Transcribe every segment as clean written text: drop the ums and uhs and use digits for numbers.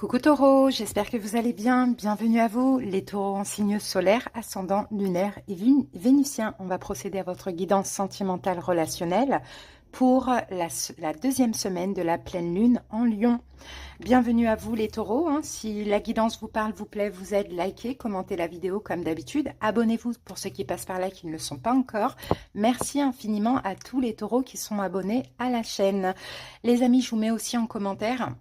Coucou Taureau, j'espère que vous allez bien. Bienvenue à vous, les taureaux en signe solaire, ascendant, lunaire et vénitien. On va procéder à votre guidance sentimentale relationnelle pour la deuxième semaine de la pleine lune en Lion. Bienvenue à vous les taureaux. Si la guidance vous parle, vous plaît, vous aide, likez, commentez la vidéo comme d'habitude. Abonnez-vous pour ceux qui passent par là qui ne le sont pas encore. Merci infiniment à tous les taureaux qui sont abonnés à la chaîne. Les amis, je vous mets aussi en commentaire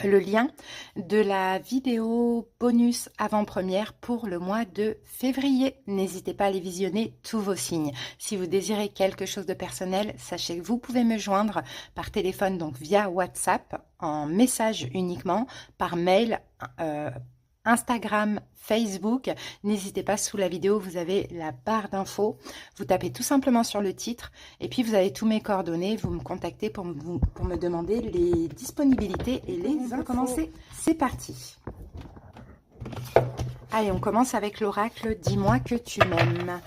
le lien de la vidéo bonus avant-première pour le mois de février. N'hésitez pas à aller visionner tous vos signes. Si vous désirez quelque chose de personnel, sachez que vous pouvez me joindre par téléphone, donc via WhatsApp, en message uniquement, par mail, Instagram, Facebook. N'hésitez pas, sous la vidéo, vous avez la barre d'infos. Vous tapez tout simplement sur le titre et puis vous avez tous mes coordonnées. Vous me contactez pour me demander les disponibilités et les infos. Commencer. C'est parti. Allez, on commence avec l'oracle. Dis-moi que tu m'aimes.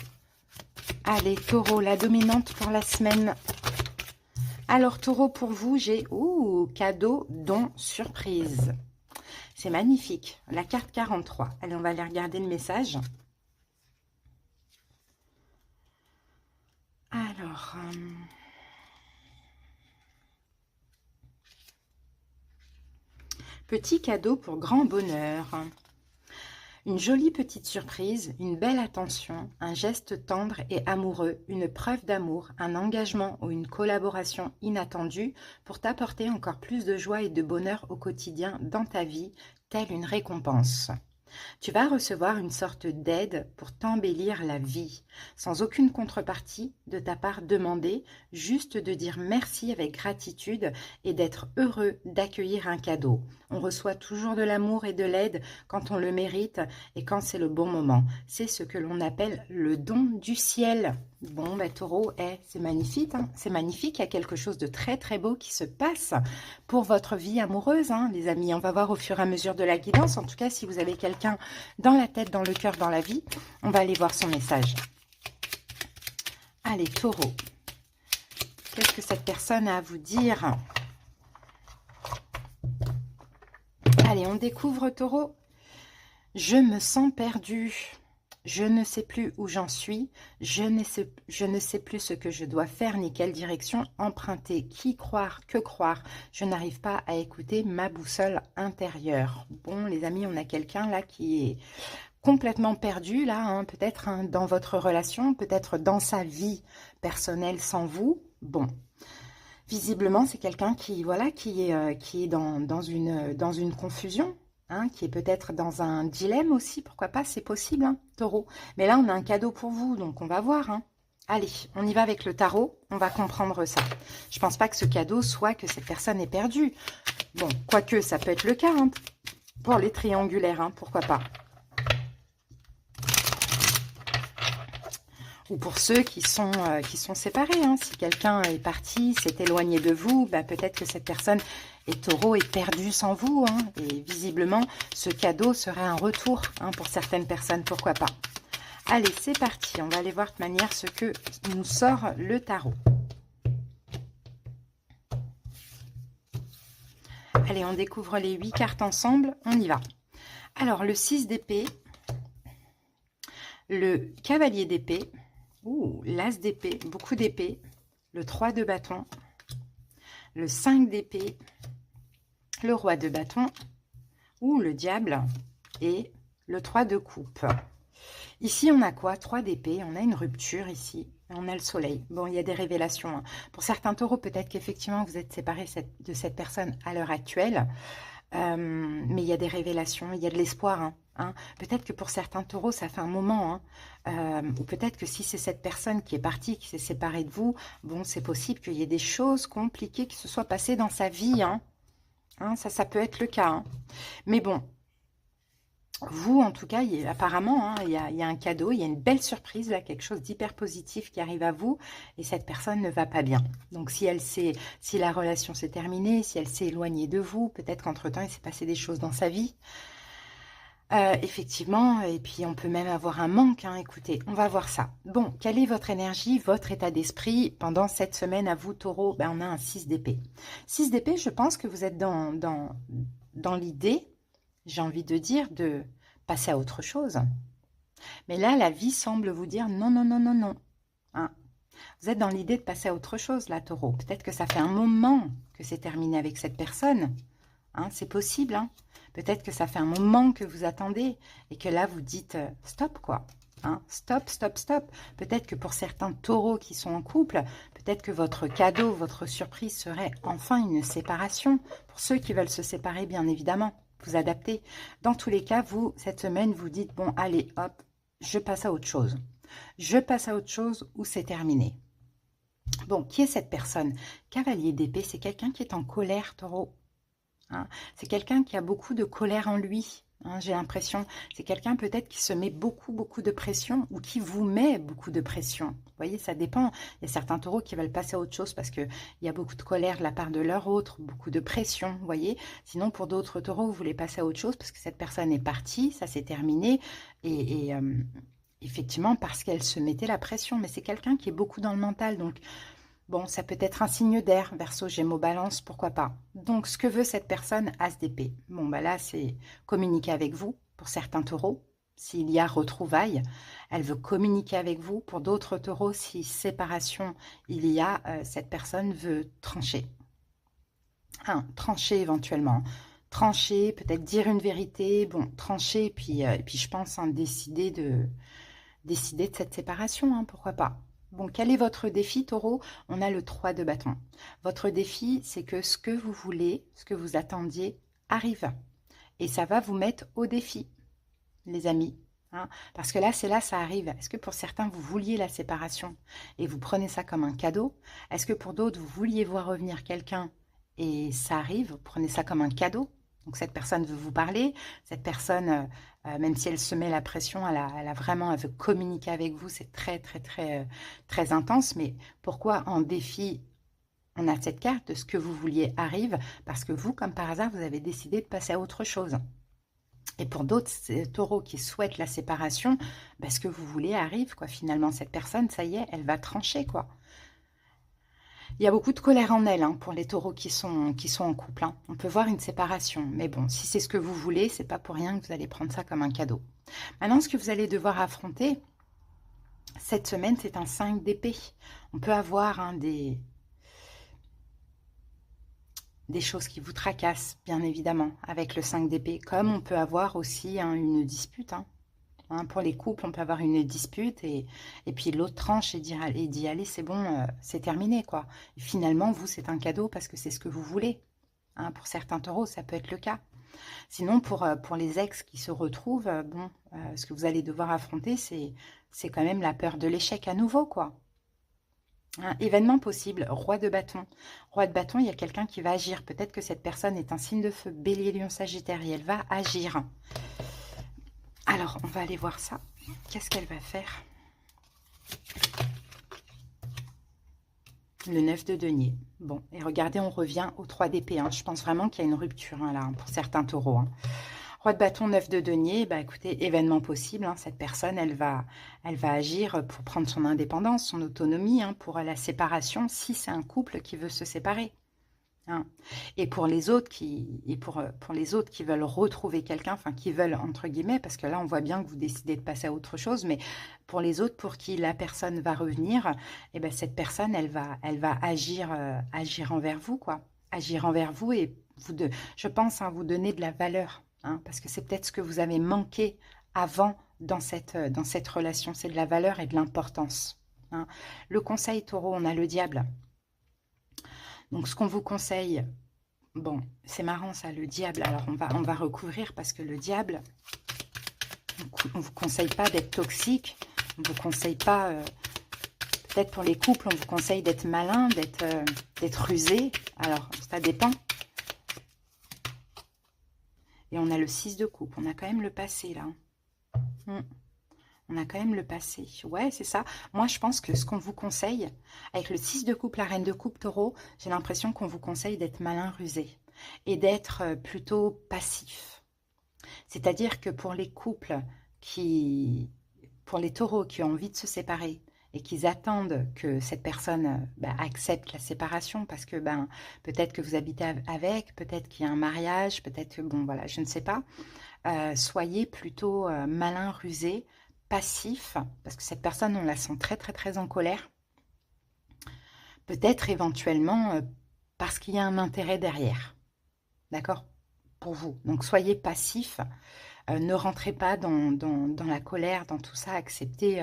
Allez, Taureau, la dominante pour la semaine. Alors, Taureau, pour vous, j'ai cadeau, don, surprise. C'est magnifique. La carte 43. Allez, on va aller regarder le message. Alors, petit cadeau pour grand bonheur. Une jolie petite surprise, une belle attention, un geste tendre et amoureux, une preuve d'amour, un engagement ou une collaboration inattendue pour t'apporter encore plus de joie et de bonheur au quotidien dans ta vie, telle une récompense. Tu vas recevoir une sorte d'aide pour t'embellir la vie, sans aucune contrepartie de ta part demandée, juste de dire merci avec gratitude et d'être heureux d'accueillir un cadeau. On reçoit toujours de l'amour et de l'aide quand on le mérite et quand c'est le bon moment. C'est ce que l'on appelle le don du ciel. Bon, Taureau, c'est magnifique, c'est magnifique, il y a quelque chose de très très beau qui se passe pour votre vie amoureuse, les amis. On va voir au fur et à mesure de la guidance. En tout cas, si vous avez quelqu'un dans la tête, dans le cœur, dans la vie, on va aller voir son message. Allez, Taureau, qu'est-ce que cette personne a à vous dire? Allez, on découvre, Taureau. Je me sens perdu. Je ne sais plus où j'en suis, je ne sais plus ce que je dois faire ni quelle direction emprunter, qui croire, que croire. Je n'arrive pas à écouter ma boussole intérieure. Bon, les amis, on a quelqu'un là qui est complètement perdu, là, peut-être dans votre relation, peut-être dans sa vie personnelle sans vous. Bon, visiblement, c'est quelqu'un qui, voilà, qui est dans une confusion. Qui est peut-être dans un dilemme aussi, pourquoi pas, c'est possible, Taureau. Mais là, on a un cadeau pour vous, donc on va voir. Allez, on y va avec le tarot, on va comprendre ça. Je pense pas que ce cadeau soit que cette personne est perdue. Bon, quoique, ça peut être le cas, pour les triangulaires, pourquoi pas. Ou pour ceux qui sont séparés. Si quelqu'un est parti, s'est éloigné de vous, peut-être que cette personne Taureau est perdu sans vous. Et visiblement, ce cadeau serait un retour pour certaines personnes, pourquoi pas. Allez, c'est parti. On va aller voir de manière ce que nous sort le tarot. Allez, on découvre les 8 cartes ensemble. On y va. Alors, le 6 d'épée, le cavalier d'épée, l'as d'épée, beaucoup d'épée, le 3 de bâton, le 5 d'épée, le roi de bâton, le diable et le 3 de coupe. Ici, on a quoi? 3 d'épée, on a une rupture ici, on a le soleil. Bon, il y a des révélations. Pour certains taureaux, peut-être qu'effectivement, vous êtes séparés de cette personne à l'heure actuelle. Mais il y a des révélations, il y a de l'espoir. Peut-être que pour certains taureaux, ça fait un moment. Ou peut-être que si c'est cette personne qui est partie, qui s'est séparée de vous, bon, c'est possible qu'il y ait des choses compliquées qui se soient passées dans sa vie. Ça peut être le cas. Mais bon, vous, en tout cas, apparemment, il y a un cadeau, il y a une belle surprise, là, quelque chose d'hyper positif qui arrive à vous, et cette personne ne va pas bien. Donc, si la relation s'est terminée, si elle s'est éloignée de vous, peut-être qu'entre-temps, il s'est passé des choses dans sa vie. Effectivement, et puis on peut même avoir un manque, écoutez, on va voir ça. Bon, quelle est votre énergie, votre état d'esprit pendant cette semaine à vous, Taureau? On a un 6 d'épée. 6 d'épée, je pense que vous êtes dans dans l'idée, j'ai envie de dire, de passer à autre chose. Mais là, la vie semble vous dire non, non, non, non, non. Hein. Vous êtes dans l'idée de passer à autre chose, là, Taureau. Peut-être que ça fait un moment que c'est terminé avec cette personne. Hein, c'est possible. Hein. Peut-être que ça fait un moment que vous attendez et que là, vous dites stop, quoi. Hein, stop, stop, stop. Peut-être que pour certains taureaux qui sont en couple, peut-être que votre cadeau, votre surprise serait enfin une séparation. Pour ceux qui veulent se séparer, bien évidemment, vous adaptez. Dans tous les cas, vous, cette semaine, vous dites, bon, allez, hop, je passe à autre chose. Je passe à autre chose ou c'est terminé. Bon, qui est cette personne? Cavalier d'épée, c'est quelqu'un qui est en colère, Taureau. Hein, c'est quelqu'un qui a beaucoup de colère en lui. Hein, j'ai l'impression, c'est quelqu'un peut-être qui se met beaucoup, beaucoup de pression ou qui vous met beaucoup de pression. Vous voyez, ça dépend. Il y a certains taureaux qui veulent passer à autre chose parce qu'il y a beaucoup de colère de la part de leur autre, beaucoup de pression, vous voyez. Sinon, pour d'autres taureaux, vous voulez passer à autre chose parce que cette personne est partie, ça s'est terminé. Et effectivement, parce qu'elle se mettait la pression. Mais c'est quelqu'un qui est beaucoup dans le mental, donc... Bon, ça peut être un signe d'air, Verseau, Gémeaux, Balance, pourquoi pas. Donc, ce que veut cette personne, As d'épée. Bon, bah là, c'est communiquer avec vous, pour certains taureaux. S'il y a retrouvailles, elle veut communiquer avec vous. Pour d'autres taureaux, si séparation il y a, cette personne veut trancher. Hein, trancher éventuellement. Trancher, peut-être dire une vérité. Bon, trancher, et puis je pense décider de cette séparation, hein, pourquoi pas. Bon, quel est votre défi, Taureau? On a le 3 de bâton. Votre défi, c'est que ce que vous voulez, ce que vous attendiez, arrive. Et ça va vous mettre au défi, les amis. Hein, parce que là, ça arrive. Est-ce que pour certains, vous vouliez la séparation et vous prenez ça comme un cadeau? Est-ce que pour d'autres, vous vouliez voir revenir quelqu'un et ça arrive, vous prenez ça comme un cadeau? Donc cette personne veut vous parler, cette personne, même si elle se met la pression, elle veut communiquer avec vous, c'est très, très, très, très intense. Mais pourquoi en défi, on a cette carte de ce que vous vouliez arrive? Parce que vous, comme par hasard, vous avez décidé de passer à autre chose. Et pour d'autres taureaux qui souhaitent la séparation, bah, ce que vous voulez arrive, quoi. Finalement, cette personne, ça y est, elle va trancher, quoi. Il y a beaucoup de colère en elle, hein, pour les taureaux qui sont en couple. Hein. On peut voir une séparation. Mais bon, si c'est ce que vous voulez, c'est pas pour rien que vous allez prendre ça comme un cadeau. Maintenant, ce que vous allez devoir affronter cette semaine, c'est un 5 d'épée. On peut avoir hein, des choses qui vous tracassent, bien évidemment, avec le 5 d'épée. Comme on peut avoir aussi hein, une dispute. Hein. Hein, pour les couples, on peut avoir une dispute et puis l'autre tranche et dit allez, c'est bon, c'est terminé, quoi. Et finalement, vous, c'est un cadeau parce que c'est ce que vous voulez. Hein, pour certains taureaux, ça peut être le cas. Sinon, pour les ex qui se retrouvent, bon, ce que vous allez devoir affronter, c'est quand même la peur de l'échec à nouveau, quoi. Hein, événement possible, roi de bâton. Roi de bâton, il y a quelqu'un qui va agir. Peut-être que cette personne est un signe de feu, bélier, lion, sagittaire, et elle va agir. Alors, on va aller voir ça. Qu'est-ce qu'elle va faire? Le 9 de denier. Bon, et regardez, on revient au 3 d'épée. Hein. Je pense vraiment qu'il y a une rupture hein, là, hein, pour certains taureaux. Hein. Roi de bâton, 9 de denier. Bah, écoutez, événement possible. Hein. Cette personne, elle va agir pour prendre son indépendance, son autonomie, hein, pour la séparation, si c'est un couple qui veut se séparer. Hein. Et pour les autres pour les autres qui veulent retrouver quelqu'un, enfin qui veulent entre guillemets, parce que là on voit bien que vous décidez de passer à autre chose, mais pour les autres pour qui la personne va revenir, et ben cette personne elle va agir envers vous quoi, agir envers vous et je pense vous donner de la valeur, hein, parce que c'est peut-être ce que vous avez manqué avant dans cette relation, c'est de la valeur et de l'importance. Hein. Le conseil taureau, on a le diable. Donc, ce qu'on vous conseille, bon, c'est marrant ça, le diable. Alors, on va recouvrir parce que le diable, on ne vous conseille pas d'être toxique. On ne vous conseille pas, peut-être pour les couples, on vous conseille d'être malin, d'être rusé. Alors, ça dépend. Et on a le 6 de coupe. On a quand même le passé, là. On a quand même le passé. Ouais, c'est ça. Moi, je pense que ce qu'on vous conseille, avec le 6 de coupe, la reine de coupe, taureau, j'ai l'impression qu'on vous conseille d'être malin, rusé et d'être plutôt passif. C'est-à-dire que pour les couples pour les taureaux qui ont envie de se séparer et qu'ils attendent que cette personne accepte la séparation parce que peut-être que vous habitez avec, peut-être qu'il y a un mariage, peut-être que, bon voilà, je ne sais pas. Soyez plutôt malin, rusé, passif, parce que cette personne, on la sent très très très en colère. Peut-être éventuellement parce qu'il y a un intérêt derrière, d'accord, pour vous. Donc soyez passif, ne rentrez pas dans la colère, dans tout ça, acceptez,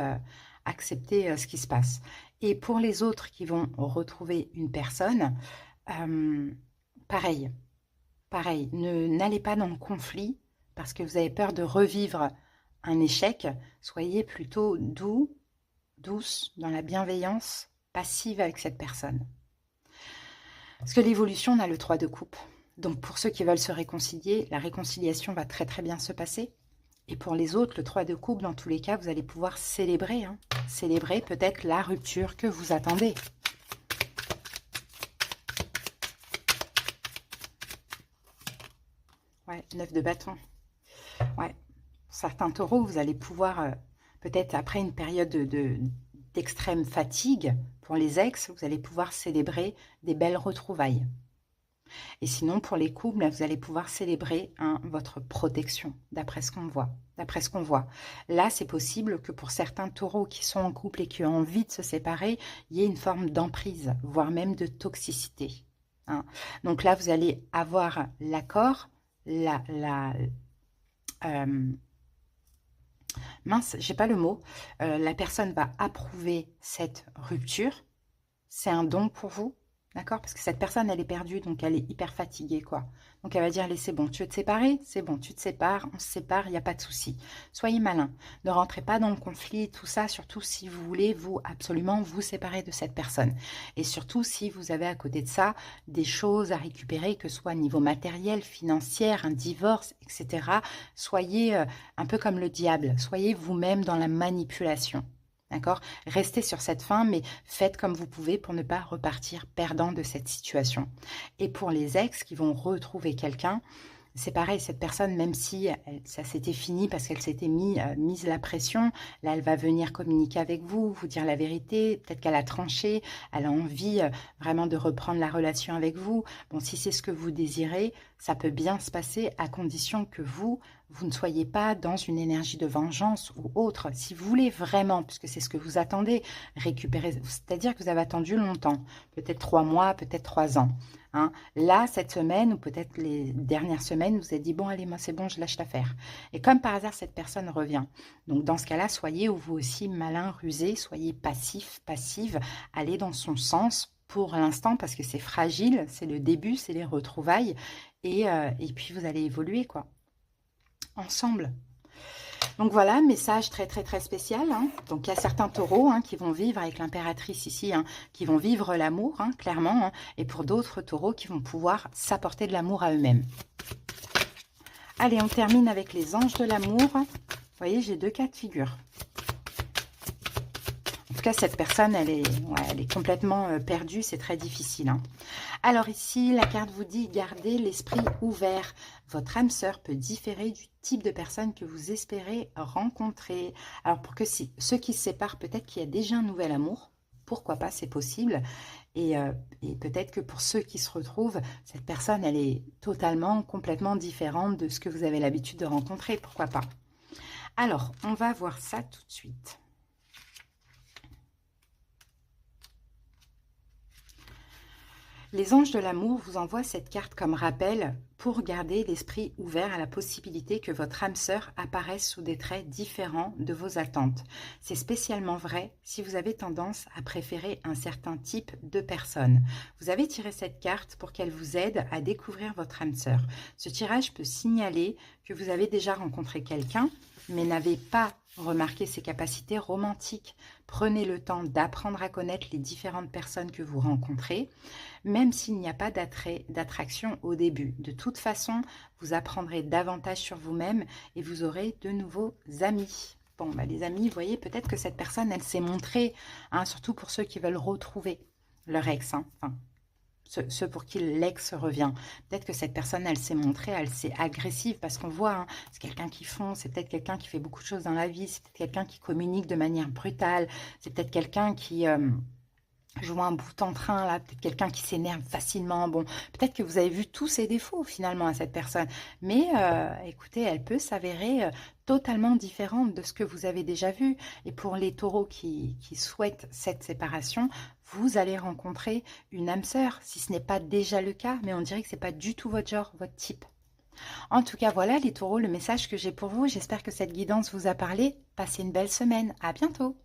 acceptez ce qui se passe. Et pour les autres qui vont retrouver une personne, pareil, pareil, n'allez pas dans le conflit parce que vous avez peur de revivre un échec. Soyez plutôt doux, douce, dans la bienveillance, passive avec cette personne. Parce que l'évolution, on a le 3 de coupe. Donc pour ceux qui veulent se réconcilier, la réconciliation va très très bien se passer. Et pour les autres, le 3 de coupe, dans tous les cas, vous allez pouvoir célébrer. Célébrer peut-être la rupture que vous attendez. Ouais, 9 de bâton. Ouais, certains taureaux, vous allez pouvoir, peut-être après une période d'extrême fatigue, pour les ex, vous allez pouvoir célébrer des belles retrouvailles. Et sinon, pour les couples, vous allez pouvoir célébrer votre protection, d'après ce qu'on voit. D'après ce qu'on voit. Là, c'est possible que pour certains taureaux qui sont en couple et qui ont envie de se séparer, il y ait une forme d'emprise, voire même de toxicité. Donc là, vous allez avoir l'accord, mince, j'ai pas le mot. La personne va approuver cette rupture. C'est un don pour vous, d'accord? Parce que cette personne, elle est perdue, donc elle est hyper fatiguée, quoi. Donc elle va dire, allez, c'est bon, tu veux te séparer? C'est bon, tu te sépares, on se sépare, il n'y a pas de souci. Soyez malin. Ne rentrez pas dans le conflit, tout ça, surtout si vous voulez absolument vous séparer de cette personne. Et surtout si vous avez à côté de ça des choses à récupérer, que ce soit au niveau matériel, financier, un divorce, etc. Soyez un peu comme le diable. Soyez vous-même dans la manipulation. D'accord? Restez sur cette fin, mais faites comme vous pouvez pour ne pas repartir perdant de cette situation. Et pour les ex qui vont retrouver quelqu'un, c'est pareil, cette personne, même si ça s'était fini parce qu'elle s'était mise la pression, là, elle va venir communiquer avec vous, vous dire la vérité, peut-être qu'elle a tranché, elle a envie vraiment de reprendre la relation avec vous. Bon, si c'est ce que vous désirez, ça peut bien se passer à condition que vous ne soyez pas dans une énergie de vengeance ou autre. Si vous voulez vraiment, puisque c'est ce que vous attendez, récupérer, c'est-à-dire que vous avez attendu longtemps, peut-être 3 mois, peut-être 3 ans. Là, cette semaine, ou peut-être les dernières semaines, vous avez dit, bon, allez, moi, c'est bon, je lâche l'affaire. Et comme par hasard, cette personne revient. Donc, dans ce cas-là, soyez vous aussi malin, rusé, soyez passif, passive, allez dans son sens pour l'instant, parce que c'est fragile, c'est le début, c'est les retrouvailles, et puis vous allez évoluer, quoi, ensemble. Donc voilà, message très très très spécial. Donc il y a certains taureaux qui vont vivre avec l'impératrice ici, qui vont vivre l'amour, clairement. Et pour d'autres taureaux qui vont pouvoir s'apporter de l'amour à eux-mêmes. Allez, on termine avec les anges de l'amour. Vous voyez, j'ai 2 cas de figure. En tout cas, cette personne, elle est complètement perdue. C'est très difficile. Alors ici, la carte vous dit, gardez l'esprit ouvert. Votre âme sœur peut différer du type de personne que vous espérez rencontrer. Alors pour que ceux qui se séparent, peut-être qu'il y a déjà un nouvel amour. Pourquoi pas, c'est possible. Et peut-être que pour ceux qui se retrouvent, cette personne, elle est totalement, complètement différente de ce que vous avez l'habitude de rencontrer. Pourquoi pas? Alors, on va voir ça tout de suite. Les anges de l'amour vous envoient cette carte comme rappel pour garder l'esprit ouvert à la possibilité que votre âme sœur apparaisse sous des traits différents de vos attentes. C'est spécialement vrai si vous avez tendance à préférer un certain type de personne. Vous avez tiré cette carte pour qu'elle vous aide à découvrir votre âme sœur. Ce tirage peut signaler que vous avez déjà rencontré quelqu'un, mais n'avez pas remarqué ses capacités romantiques. Prenez le temps d'apprendre à connaître les différentes personnes que vous rencontrez, même s'il n'y a pas d'attraction au début. De toute façon, vous apprendrez davantage sur vous-même et vous aurez de nouveaux amis. Bon, les amis, vous voyez, peut-être que cette personne, elle s'est montrée, surtout pour ceux qui veulent retrouver leur ex. ceux pour qui l'ex revient. Peut-être que cette personne, elle s'est montrée, elle s'est agressive, parce qu'on voit, hein, c'est quelqu'un qui fonce, c'est peut-être quelqu'un qui fait beaucoup de choses dans la vie, c'est peut-être quelqu'un qui communique de manière brutale, c'est peut-être quelqu'un qui joue un bout en train, là, peut-être quelqu'un qui s'énerve facilement. Bon, peut-être que vous avez vu tous ses défauts finalement à cette personne, mais écoutez, elle peut s'avérer totalement différente de ce que vous avez déjà vu. Et pour les taureaux qui souhaitent cette séparation, vous allez rencontrer une âme sœur, si ce n'est pas déjà le cas, mais on dirait que c'est pas du tout votre genre, votre type. En tout cas, voilà les taureaux, le message que j'ai pour vous. J'espère que cette guidance vous a parlé. Passez une belle semaine. À bientôt.